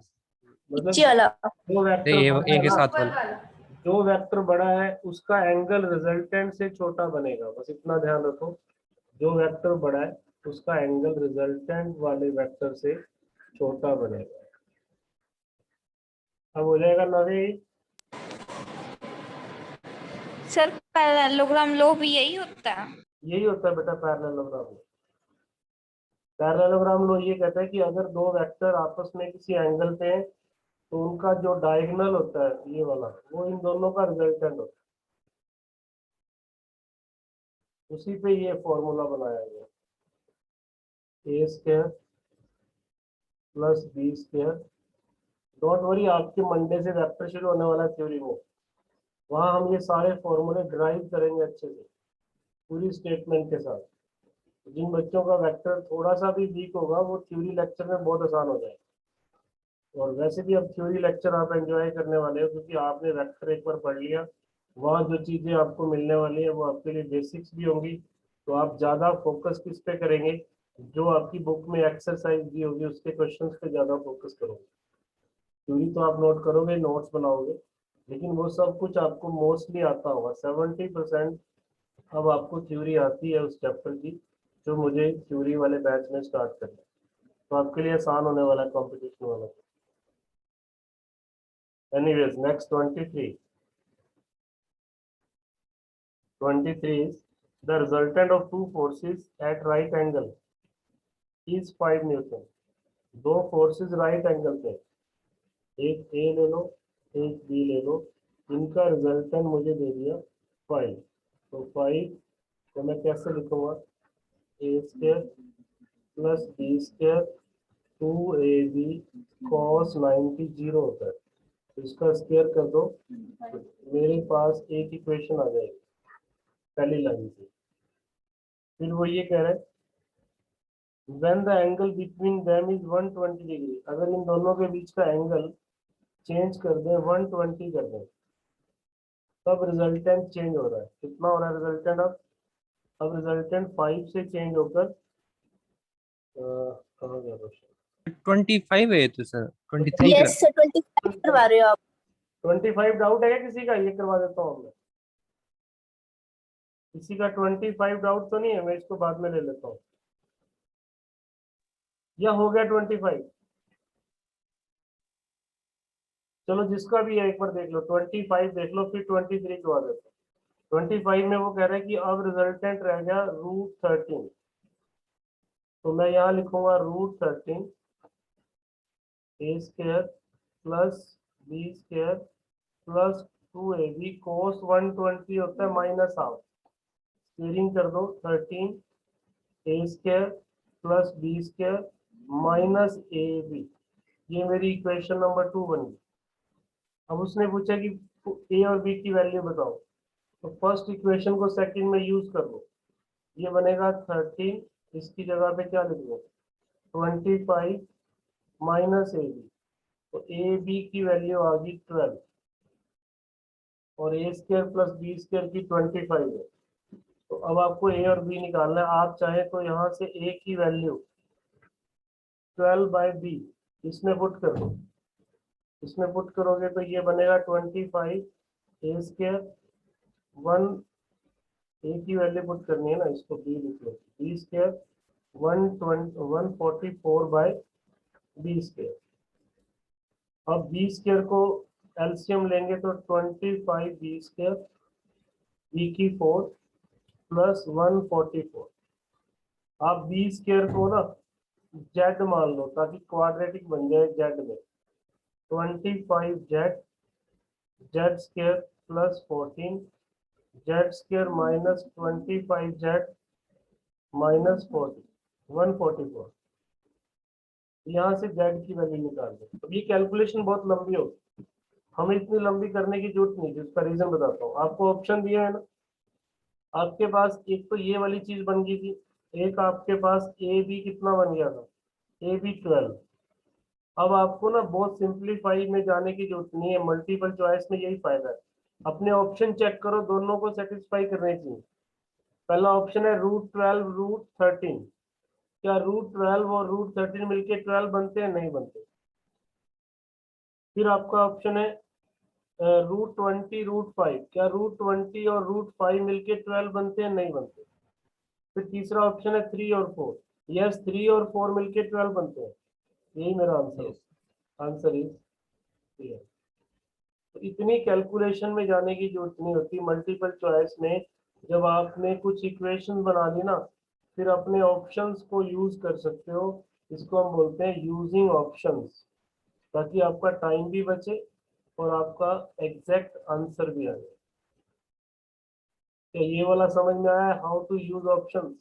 मतलब नीचे वाला। जो वेक्टर ये बड़ा है एक के ना, साथ ऊपर वाला। वाला। जो वेक्टर बड़ा है उसका एंगल रिजल्टेंट से छोटा बनेगा, बस इतना ध्यान रखो। जो वेक्टर बड़ा है उसका एंगल रिजल्टेंट वाले वेक्टर से छोटा बनेगा। अब हो जाएगा नवे। सर पैरेललोग्राम लो भी यही होता है। यही होता है बेटा पैरेललोग्राम लो। पैरेललोग्राम लो ये कहता है कि अगर दो वेक्टर आपस में किसी एंगल पे हैं तो उनका जो डायगोनल होता है ये वाला, वो इन दोनों का रिजल्टेंट होता है। उसी पे ये फॉर्मूला बनाया गया, a square plus B square. Don't worry, आपके मंडे से वेक्टर शुरू होने वाला है थ्योरी में, वहां हम ये सारे फॉर्मूले ड्राइव करेंगे अच्छे से पूरी स्टेटमेंट के साथ। जिन बच्चों का वेक्टर थोड़ा सा भी वीक होगा वो थ्योरी लेक्चर में बहुत आसान हो जाएगा। और वैसे भी अब थ्योरी लेक्चर आप एंजॉय करने वाले हो क्योंकि आपने वेक्टर एक बार पढ़ लिया। वहाँ जो चीज़ें आपको मिलने वाली है वो आपके लिए बेसिक्स भी होंगी, तो आप ज़्यादा फोकस किस पे करेंगे, जो आपकी बुक में एक्सरसाइज दी होगी उसके क्वेश्चंस पे ज़्यादा फोकस करोगे। थ्योरी तो आप नोट करोगे, नोट्स बनाओगे, लेकिन वो सब कुछ आपको मोस्टली आता होगा। 70% अब आपको थ्योरी आती है उस चैप्टर की जो मुझे थ्योरी वाले बैच में स्टार्ट करना है, तो आपके लिए आसान होने वाला है कंपटीशन वाला। Anyways next 23 is the resultant of two forces at right angle is 5 Newton. दो फोर्सेस राइट एंगल पे, एक ए ले लो एक बी ले लो, इनका रिजल्टेंट मुझे दे दिया 5। तो 5 तो मैं कैसे लिखूंगा, a square plus B square 2ab cos 90 zero होता है, तो इसका स्क्वायर कर दो, मेरे पास एक इक्वेशन आ जाएगी पहली लाइन से। फिर वो ये कह रहा है when the angle between them is 120 degree, अगर इन दोनों के बीच का एंगल चेंज कर दें 120 कर दें तब रिजल्टेंट चेंज हो रहा है। कितना हो रहा है रिजल्टेंट अब रिजल्टेंट 5 से चेंज होकर कहाँ गया क्वेश्चन, 25 है तो सर 23 कर। यस सर 25 करवा रहे हो आप। 25 डाउट है क्या किसी का, ये करवा देता हूँ मैं। किसी का 25 डाउट तो नहीं है, मैं इसको बाद में ले लेता हूँ। या हो गया 25, चलो जिसका भी है एक बार देख लो, 25 देख लो फिर 23 को आ देता हूँ। 25 में वो कह रहा है कि अब रिजल्टेंट रह गया √13, तो मैं यहाँ लिखूंगा √13 a square plus B square plus 2ab cos 120 होता है माइनस हाफ, स्क्वेयरिंग कर दो 13 a square plus B square minus ab। ये मेरी इक्वेशन नंबर 2 बन गई। अब उसने पूछा कि ए और बी की वैल्यू बताओ, तो फर्स्ट इक्वेशन को सेकंड में यूज कर लो, ये बनेगा 13, इसकी जगह पे क्या लिख दो 25 माइनस ए बी, तो ए बी की वैल्यू आ गई 12 और ए स्क्वायर प्लस बी स्क्वायर की 25 है। तो अब आपको ए और बी निकालना है, आप चाहे तो यहाँ से ए की वैल्यू 12/b इसमें पुट कर दो, इसमें पुट करोगे तो ये बनेगा 25 ए स्क्वायर 1, ए की वैल्यू पुट करनी है ना, इसको बी लिख लो, बी स्क्वायर 144/b स्क्वायर। अब बी स्क्वायर को एलसीएम लेंगे तो 25 बी स्क्वायर बी की 4 प्लस 144। आप बी स्क्वायर को ना जेड मान लो ताकि क्वाड्रेटिक बन जाए जेड में, 25 Z Z square plus 14 Z square minus 25 Z minus 144। यहाँ से जेड की वैल्यू निकाल दो। अब ये कैलकुलेशन बहुत लंबी होगी, हमें इतनी लंबी करने की जरूरत नहीं, जिसका रीजन बताता हूँ। आपको ऑप्शन दिया है ना, आपके पास एक तो ये वाली चीज बन गई थी, एक आपके पास ए बी कितना बन गया था, ए बी 12। अब आपको ना बहुत सिंप्लीफाई में जाने की जरूरत नहीं है, मल्टीपल चॉइस में यही फायदा है। अपने ऑप्शन चेक करो, दोनों को सेटिस्फाई करने चाहिए। पहला ऑप्शन है √12 √13, क्या √12 और √13 मिलके 12 बनते हैं, नहीं बनते। फिर आपका ऑप्शन है √20 √5, क्या √20 और √5 मिलके 12 बनते हैं? नहीं बनते। फिर तीसरा ऑप्शन है 3 और 4, यस 3 और 4 मिलके 12 बनते हैं। यही मेरा आंसर है। Answer is clear. तो इतनी कैलकुलेशन में जाने की जरूरत नहीं होती मल्टीपल चॉइस में। जब आपने कुछ इक्वेशन बना ली ना, फिर अपने ऑप्शंस को यूज कर सकते हो। इसको हम बोलते हैं यूजिंग ऑप्शंस, ताकि आपका टाइम भी बचे और आपका एग्जैक्ट आंसर भी आ जाए। क्या ये वाला समझ में आया, how to use options?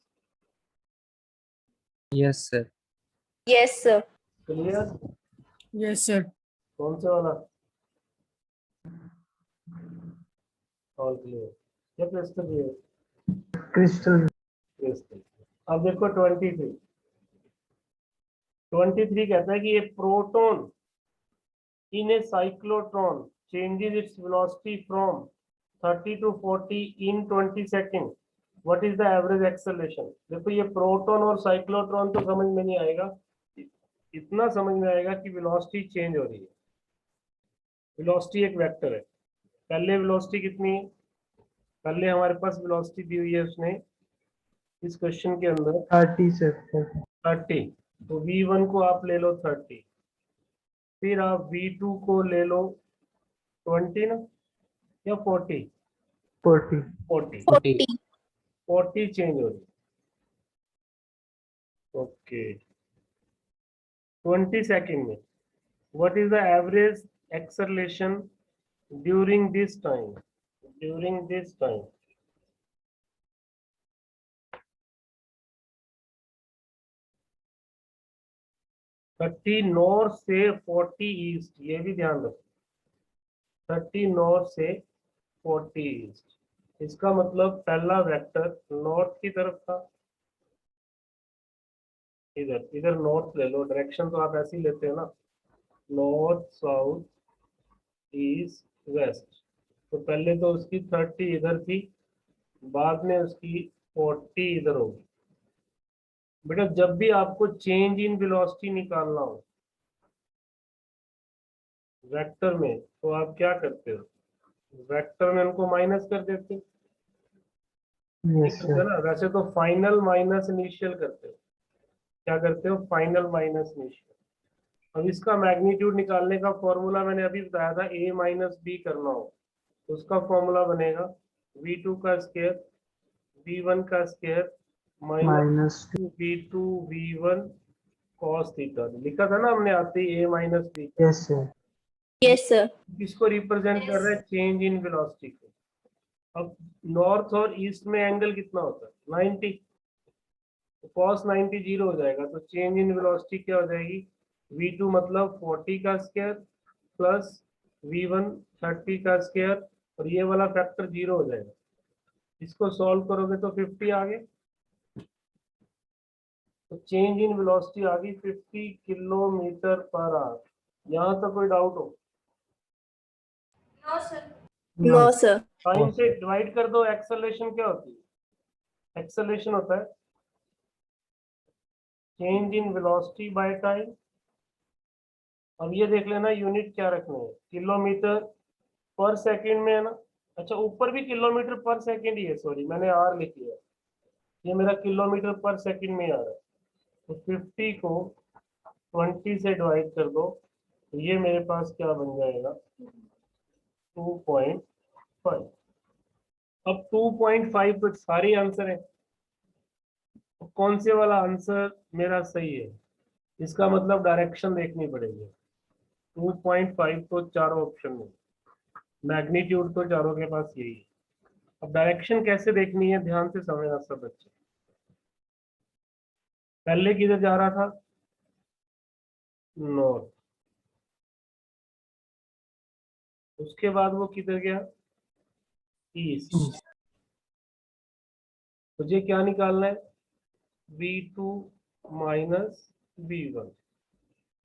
Yes sir. Yes, sir. Clear? Yes, sir. कौन से वाला? All clear? क्या क्रिस्टल क्लियर? Crystal crystal. अब देखो 23 कहता है कि ये proton in a cyclotron changes its velocity from 30 to 40 in 20 seconds. What is the average acceleration? देखो ये प्रोटॉन और साइक्लोट्रॉन तो समझ में नहीं आएगा, इतना समझ में आएगा कि वेलोसिटी चेंज हो रही है। वेलोसिटी एक वेक्टर है। पहले वेलोसिटी कितनी है? पहले हमारे पास वेलोसिटी दी हुई है उसने इस क्वेश्चन के अंदर 30 से 30। तो v1 को आप ले लो 30, फिर आप v2 को ले लो 20 ना, या 40? 40 40 40. 40 चेंज हो रही है। ओके 20 सेकेंड में what is the average acceleration during this time? During this time 30 north से 40 ईस्ट, ये भी ध्यान रखो। 30 नॉर्थ से 40 ईस्ट, इसका मतलब पहला वेक्टर नॉर्थ की तरफ था। इधर इधर नॉर्थ ले लो, डायरेक्शन तो आप ऐसे ही लेते हो ना, नॉर्थ साउथ ईस्ट वेस्ट। तो पहले तो उसकी 30 इधर थी, बाद में उसकी 40 इधर होगी। बेटा जब भी आपको चेंज इन वेलोसिटी निकालना हो वेक्टर में, तो आप क्या करते हो? वेक्टर में उनको माइनस कर देते हो, यस ठीक है ना? वैसे तो फाइनल माइनस इनिशियल करते हो। क्या करते हो? Final minus initial. अब इसका मैग्नीट्यूड निकालने का फॉर्मूला मैंने अभी बताया था, a माइनस बी करना हो तो उसका फॉर्मूला बनेगा v2 का स्क्वायर v1 का square minus v2 v1 cos theta. लिखा था ना हमने आते ही a minus B. Yes sir Yes, sir. किसको रिप्रेजेंट कर रहा है? चेंज इन वेलोसिटी को। अब नॉर्थ और ईस्ट में एंगल कितना होता है? 90। तो cos 90 जीरो हो जाएगा, तो चेंज इन वेलोसिटी क्या हो जाएगी? v2 मतलब 40 का स्क्वायर प्लस v1 30 का स्क्वायर, और ये वाला फैक्टर जीरो हो जाएगा। इसको सॉल्व करोगे तो 50 आ गए। तो चेंज इन वेलोसिटी आ गई 50 किलोमीटर पर आवर। यहाँ तक कोई डाउट हो? No sir. No, sir. Time से डिवाइड कर दो, एक्सेलरेशन क्या होती है? एक्सेलरेशन होता है change in velocity by time. अब ये देख लेना यूनिट क्या रखना है, किलोमीटर पर सेकंड में है ना? अच्छा ऊपर भी किलोमीटर पर सेकंड ही है, सॉरी मैंने आर लिख लिया, ये मेरा किलोमीटर पर सेकंड में आ रहा है। तो 50 को 20 से डिवाइड कर दो, तो ये मेरे पास क्या बन जाएगा? 2.5। अब 2.5 तो सारे आंसर है, तो कौन से वाला आंसर मेरा सही है? इसका मतलब डायरेक्शन देखनी पड़ेगी। 2.5 तो चारों ऑप्शन में, मैग्नीट्यूड तो चारों के पास यही है। अब डायरेक्शन कैसे देखनी है, ध्यान से समझना सब बच्चे। पहले किधर जा रहा था? नॉर्थ। उसके बाद वो किधर गया? ईस्ट। मुझे क्या निकालना है? v2 minus v1।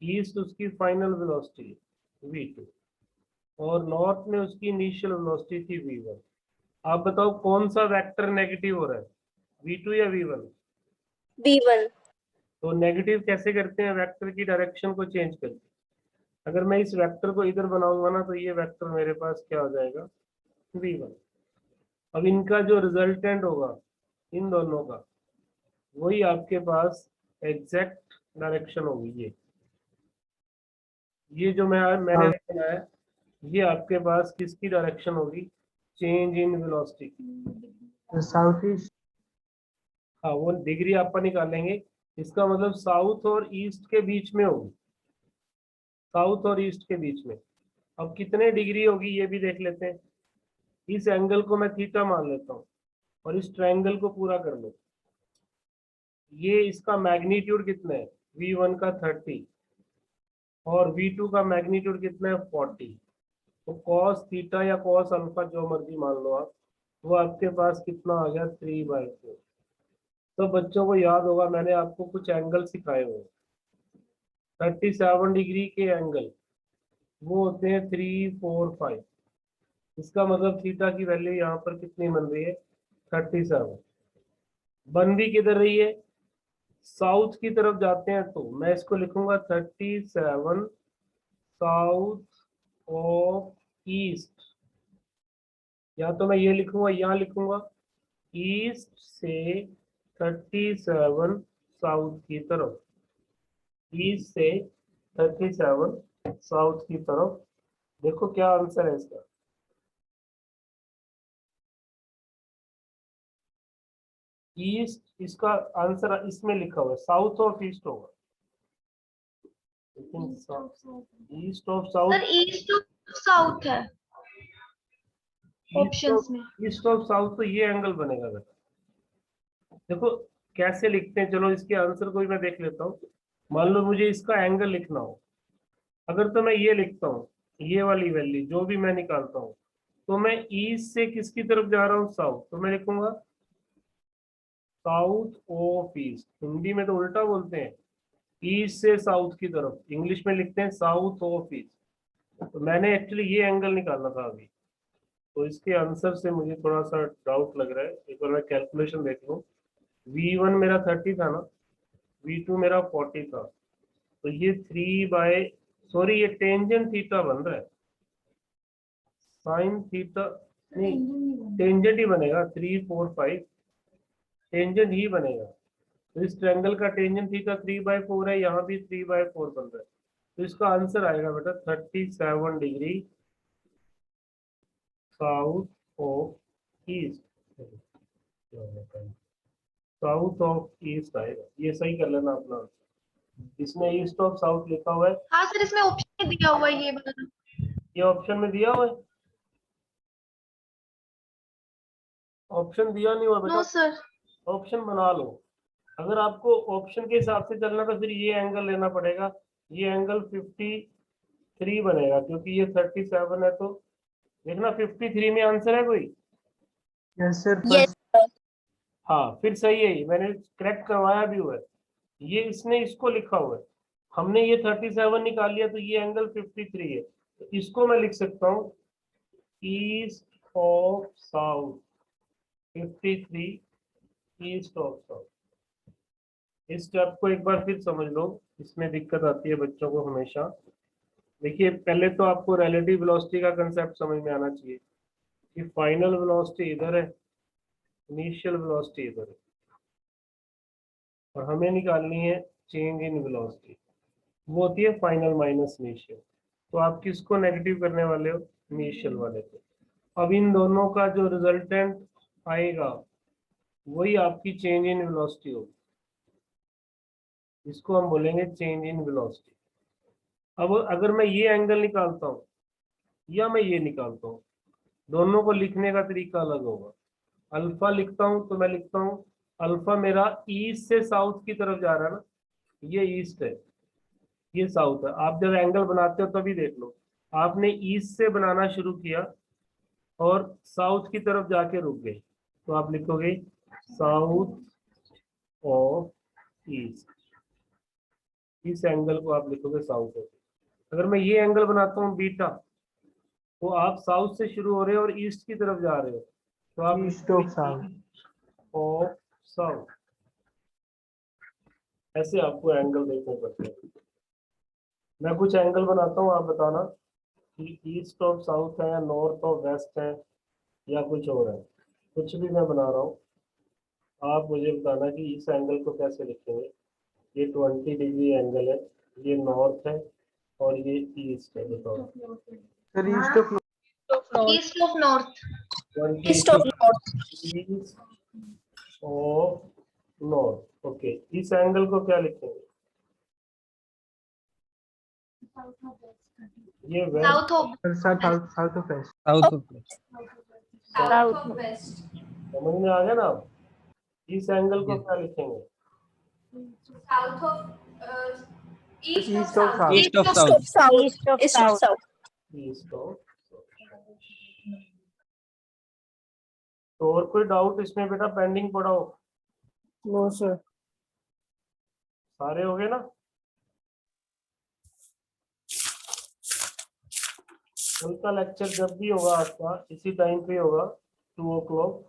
ईस्ट उसकी फाइनल वेलोसिटी v2 और नॉर्थ में उसकी इनिशियल वेलोसिटी थी v1। आप बताओ कौन सा वेक्टर नेगेटिव हो रहा है, v2 या v1? V1. तो नेगेटिव कैसे करते हैं? वेक्टर की डायरेक्शन को चेंज करके। अगर मैं इस वेक्टर को इधर बनाऊंगा ना तो ये वेक्टर मेरे पास क्या हो जाएगा, v1। अब इनका जो रिजल्टेंट होगा इन दोनों का, वही आपके पास एग्जैक्ट डायरेक्शन होगी। ये जो मैंने लिखा है, ये आपके पास किसकी डायरेक्शन होगी, चेंज इन वेलोसिटी की। South east. हाँ, वो डिग्री आपका निकालेंगे, इसका मतलब साउथ और ईस्ट के बीच में होगी, साउथ और ईस्ट के बीच में। अब कितने डिग्री होगी ये भी देख लेते हैं। इस एंगल को मैं थीटा मान लेता हूँ और इस ट्रायंगल को पूरा कर लो। ये इसका मैग्नीट्यूड कितना है, v1 का 30 और v2 का मैग्नीट्यूड कितना है, 40। तो कॉस थीटा या कॉस अल्फा जो मर्जी मान लो आप, वो आपके पास कितना आ गया, 3/4। तो बच्चों को याद होगा मैंने आपको कुछ एंगल सिखाए हुए, 37 डिग्री के एंगल वो होते हैं 3, 4, 5। इसका मतलब थीटा की वैल्यू यहाँ पर कितनी बन रही है, 37। बन भी किधर रही है, साउथ की तरफ जाते हैं, तो मैं इसको लिखूंगा 37 साउथ ऑफ ईस्ट, या तो मैं ये लिखूंगा, यहाँ लिखूंगा ईस्ट से 37 साउथ की तरफ, ईस्ट से 37 साउथ की तरफ। देखो क्या आंसर है इसका, ईस्ट, इसका आंसर इसमें लिखा हुआ है, साउथ ऑफ ईस्ट होगा, लेकिन east of south, sir east to south है ऑप्शंस में। ईस्ट ऑफ साउथ तो ये एंगल बनेगा बेटा। देखो कैसे लिखते हैं, चलो इसके आंसर को भी मैं देख लेता हूँ। मान लो मुझे इसका एंगल लिखना हो, अगर तो मैं ये लिखता हूँ, ये वाली वैल्यू जो भी मैं निकालता हूँ, तो मैं ईस्ट से किसकी तरफ जा रहा हूँ, साउथ, तो मैं लिखूंगा साउथ ऑफ ईस्ट। हिंदी में तो उल्टा बोलते हैं, ईस्ट से साउथ की तरफ, इंग्लिश में लिखते हैं साउथ ऑफ ईस्ट। तो मैंने एक्चुअली ये एंगल निकालना था अभी, तो इसके आंसर से मुझे थोड़ा सा डाउट लग रहा है। एक बार मैं कैलकुलेशन देख लूँ। v1 मेरा 30 था ना, v2 मेरा 40 था, तो ये 3 सॉरी ये टेंजेंट थीटा बन रहा है, साइन थीटा नहीं, टेंजेंट ही बनेगा, 3, 4, 5 टेंजेंट ही बनेगा। तो इस ट्रायंगल का टेंजेंट थीटा 3/4 है, यहाँ भी 3/4 बन रहा है। तो इसका आंसर आएगा बेटा 37 degree south of east, south of east आएगा। ये सही कर लेना अपना, इसमें ईस्ट ऑफ साउथ लिखा हुआ है, हाँ सर इसमें ऑप्शन दिया हुआ है ये वाला। ये ऑप्शन में दिया हुआ है, ऑप्शन दिया नहीं हुआ नो बेटा, सर। ऑप्शन बना लो। अगर आपको ऑप्शन के हिसाब से चलना तो फिर ये एंगल लेना पड़ेगा, ये एंगल 53 बनेगा, क्योंकि ये 37 है। तो देखना 53 में आंसर है कोई, यस सर। Yes, sir. हाँ फिर सही है, ये मैंने करेक्ट करवाया भी हुआ है, ये इसने इसको लिखा हुआ है, हमने ये 37 निकाल लिया, तो ये एंगल 53 है। तो इसको मैं लिख सकता हूँ east of south, 53 east of south. इस स्टेप को एक बार फिर समझ लो, इसमें दिक्कत आती है बच्चों को हमेशा। देखिए पहले तो आपको रिलेटिव वेलोसिटी का कंसेप्ट समझ में आना चाहिए कि फाइनल वेलोसिटी इधर है, इनिशियल वेलोसिटी इधर है, और हमें निकालनी है चेंज इन वेलोसिटी, वो होती है फाइनल माइनस इनिशियल। तो आप किसको नेगेटिव करने वाले हो, इनिशियल वाले को। अब इन दोनों का जो रिजल्टेंट आएगा वही आपकी चेंज इन वेलोसिटी होगी, इसको हम बोलेंगे चेंज इन वेलोसिटी। अब अगर मैं ये एंगल निकालता हूँ या मैं ये निकालता हूँ, दोनों को लिखने का तरीका अलग होगा। अल्फा लिखता हूँ तो मैं लिखता हूँ अल्फा मेरा ईस्ट से साउथ की तरफ जा रहा है ना, ये ईस्ट है, ये साउथ है। आप जब एंगल बनाते हो तभी देख लो, आपने ईस्ट से बनाना शुरू किया और साउथ की तरफ जाके रुक गए, तो आप लिखोगे साउथ ऑफ ईस्ट, इस एंगल को आप लिखोगे साउथ ऑफ। अगर मैं ये एंगल बनाता हूँ बीटा, तो आप साउथ से शुरू हो रहे हो और ईस्ट की तरफ जा रहे हो, तो आप east of south. Of south, ऐसे आपको एंगल देखने पड़ते हैं। मैं कुछ एंगल बनाता हूँ, आप बताना कि ईस्ट ऑफ साउथ है या नॉर्थ ऑफ वेस्ट है या कुछ और है। कुछ भी मैं बना रहा हूँ, आप मुझे बताना कि इस एंगल को कैसे लिखेंगे। ये 20 डिग्री एंगल है, ये नॉर्थ है और ये ईस्ट है। बताओ sir east of East of north. 20 East of north. East of north. Okay, इस एंगल को क्या लिखेंगे? ये west South of south south of west. South of South of west. समझ में आ गया ना? आप इस एंगल को क्या लिखेंगे? South of east of East of south. south. East of East south. of south. East of south. East of. तो और कोई डाउट इसमें बेटा पेंडिंग पड़ा हो? No, sir. सारे हो गए ना? कल का लेक्चर जब भी होगा आपका इसी टाइम पे होगा, 2 o'clock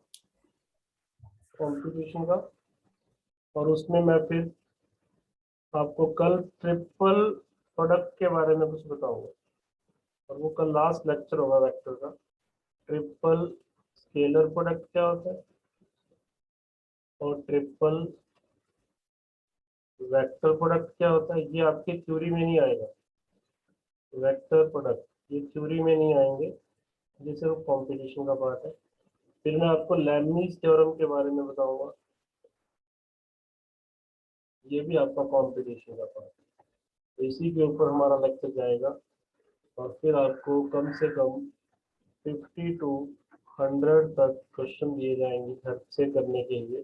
कंप्यूटेशन का। और उसमें मैं फिर आपको कल ट्रिपल प्रोडक्ट के बारे में कुछ बताऊंगा, और वो कल लास्ट लेक्चर होगा वेक्टर का। ट्रिपल स्केलर प्रोडक्ट क्या होता है और ट्रिपल वेक्टर प्रोडक्ट क्या होता है, ये आपकी थ्योरी में नहीं आएगा। वेक्टर प्रोडक्ट ये थ्योरी में नहीं आएंगे, ये सिर्फ कॉम्पिटिशन का पार्ट है। फिर मैं आपको लेबनीज थ्योरम के बारे में बताऊंगा, ये भी आपका कॉम्पिटिशन का पार्ट है। तो इसी के ऊपर हमारा लेक्चर जाएगा, और फिर आपको कम से कम 50 to 100 तक क्वेश्चन दिए जाएंगे घर से करने के लिए,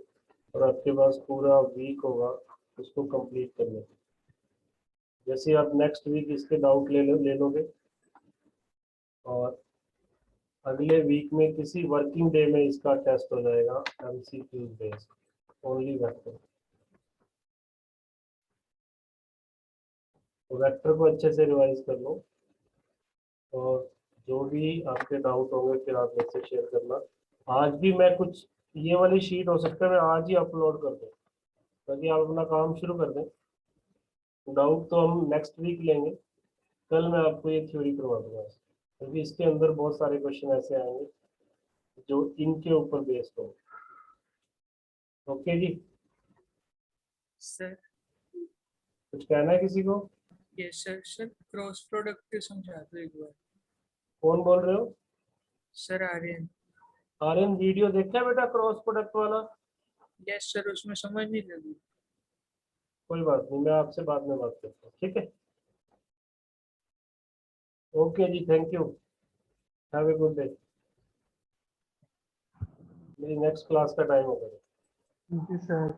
और आपके पास पूरा वीक होगा उसको कंप्लीट करने के। जैसे आप नेक्स्ट वीक इसके डाउट ले लोगे, और अगले वीक में किसी वर्किंग डे में इसका टेस्ट हो जाएगा MCQ बेस्ड ओनली वेक्टर। तो वेक्टर को अच्छे से रिवाइज कर लो, और जो भी आपके डाउट होंगे फिर आप मेरे से शेयर करना। आज भी मैं कुछ, ये वाली शीट हो सकता है मैं आज ही अपलोड कर दूँ ताकि आप अपना काम शुरू कर दें। डाउट तो हम नेक्स्ट वीक लेंगे, कल मैं आपको ये थ्योरी करवा दूंगा, क्योंकि इसके अंदर बहुत सारे क्वेश्चन ऐसे आएंगे जो इनके ऊपर बेस्ड हो। ओके जी, सर कुछ कहना है किसी को? Yes sir. Sir cross product समझा दो एक बार। कौन बोल रहे हो? सर आर्यन। आर्यन, वीडियो देखा है बेटा क्रॉस प्रोडक्ट वाला? यस सर, उसमें समझ नहीं लगी। कोई बात नहीं, मैं आपसे बाद में बात करता हूँ, ठीक है? ओके जी, thank you, have a good day. मेरी नेक्स्ट क्लास का टाइम हो गया। Thank you sir.